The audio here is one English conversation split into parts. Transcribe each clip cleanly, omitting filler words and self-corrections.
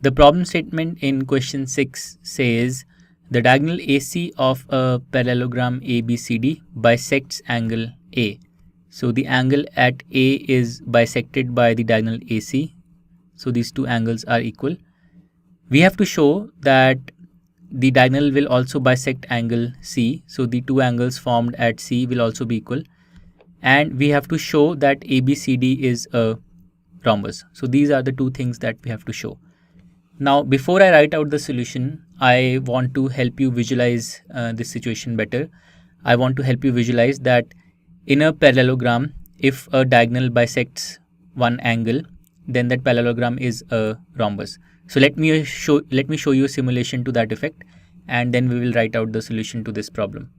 The problem statement in question 6 says the diagonal AC of a parallelogram ABCD bisects angle A. So the angle at A is bisected by the diagonal AC. So these two angles are equal. We have to show that the diagonal will also bisect angle C. So the two angles formed at C will also be equal. And we have to show that ABCD is a rhombus. So these are the two things that we have to show. Now, before I write out the solution, I want to help you visualize this situation better. I want to help you visualize that in a parallelogram, if a diagonal bisects one angle, then that parallelogram is a rhombus. So let me show you a simulation to that effect, and then we will write out the solution to this problem.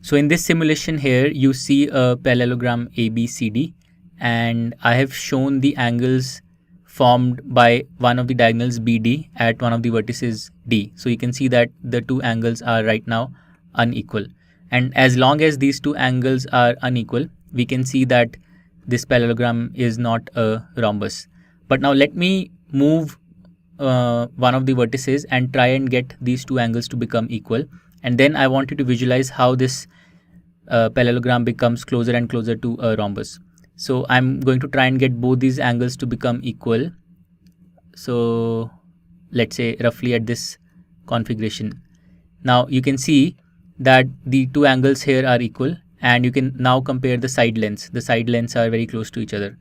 So in this simulation here, you see a parallelogram ABCD, and I have shown the angles formed by one of the diagonals BD at one of the vertices D. So you can see that the two angles are right now unequal. And as long as these two angles are unequal, we can see that this parallelogram is not a rhombus. But now let me move one of the vertices and try and get these two angles to become equal. And then I want you to visualize how this parallelogram becomes closer and closer to a rhombus. So I'm going to try and get both these angles to become equal. So let's say roughly at this configuration. Now you can see that the two angles here are equal, and you can now compare the side lengths. The side lengths are very close to each other.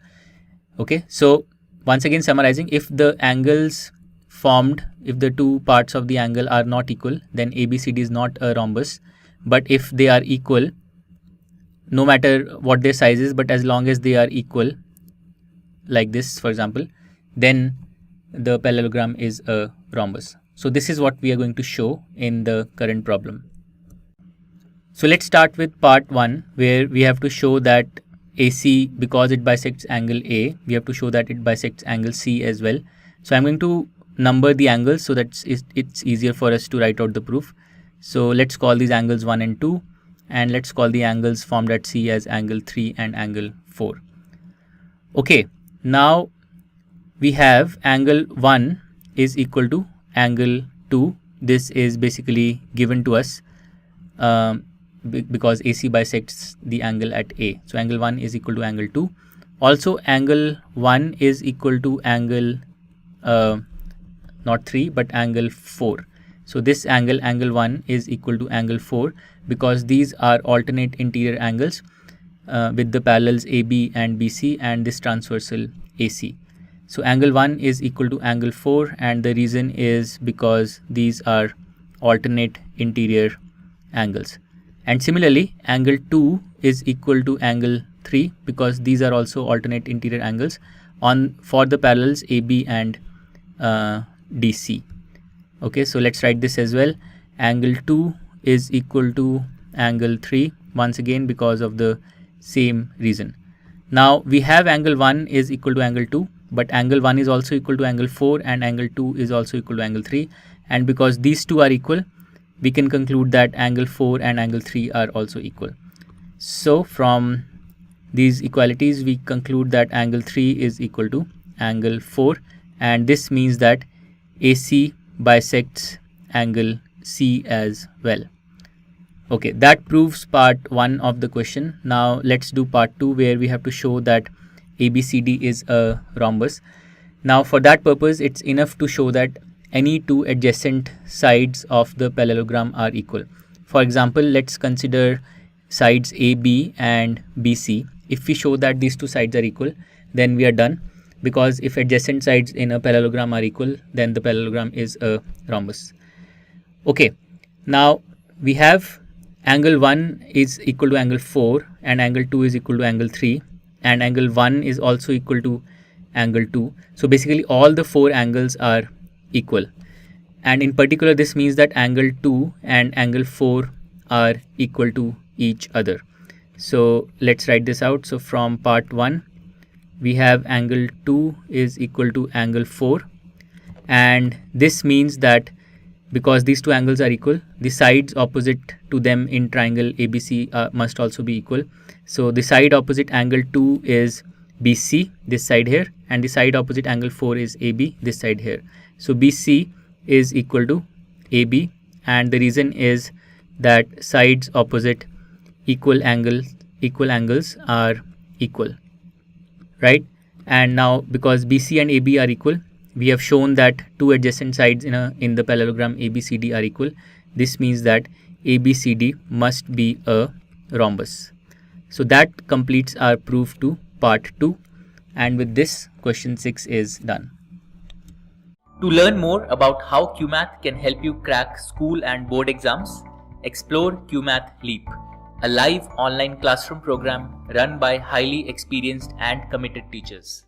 Okay, so once again summarizing, if the angles formed, if the two parts of the angle are not equal, then ABCD is not a rhombus. But if they are equal, no matter what their size is, but as long as they are equal, like this for example, then the parallelogram is a rhombus. So this is what we are going to show in the current problem. So let's start with part 1, where we have to show that AC, because it bisects angle A, we have to show that it bisects angle C as well. So I'm going to number the angles so that it's easier for us to write out the proof. So let's call these angles 1 and 2. And let's call the angles formed at C as angle 3 and angle 4. Okay, now we have angle 1 is equal to angle 2. This is basically given to us because AC bisects the angle at A. So angle 1 is equal to angle 2. Also angle 1 is equal to angle not 3 but angle 4. So this angle 1 is equal to angle 4 because these are alternate interior angles with the parallels AB and BC and this transversal AC. So angle 1 is equal to angle 4, and the reason is because these are alternate interior angles. And similarly, angle 2 is equal to angle 3 because these are also alternate interior angles for the parallels AB and DC. Okay, so let's write this as well. Angle 2 is equal to angle 3, once again because of the same reason. Now we have angle 1 is equal to angle 2, but angle 1 is also equal to angle 4 and angle 2 is also equal to angle 3. And because these two are equal, we can conclude that angle 4 and angle 3 are also equal. So from these equalities, we conclude that angle 3 is equal to angle 4, and this means that AC bisects angle C as well. Okay, that proves part 1 of the question. Now let's do part 2, where we have to show that ABCD is a rhombus. Now for that purpose, it's enough to show that any two adjacent sides of the parallelogram are equal. For example, let's consider sides AB and BC. If we show that these two sides are equal, then we are done, because if adjacent sides in a parallelogram are equal, then the parallelogram is a rhombus. Okay, now we have angle 1 is equal to angle 4 and angle 2 is equal to angle 3, and angle 1 is also equal to angle 2. So basically all the four angles are equal, and in particular this means that angle 2 and angle 4 are equal to each other. So let's write this out. So from part 1, we have angle 2 is equal to angle 4, and this means that because these two angles are equal, the sides opposite to them in triangle ABC must also be equal. So the side opposite angle 2 is BC this side here, and the side opposite angle 4 is AB this side here. So BC is equal to AB, and the reason is that sides opposite equal angles are equal, right? And now because BC and AB are equal, we have shown that two adjacent sides in the parallelogram ABCD are equal. This means that ABCD must be a rhombus. So that completes our proof to part 2, and with this question 6 is done. To learn more about how Cuemath can help you crack school and board exams, explore Cuemath Leap, a live online classroom program run by highly experienced and committed teachers.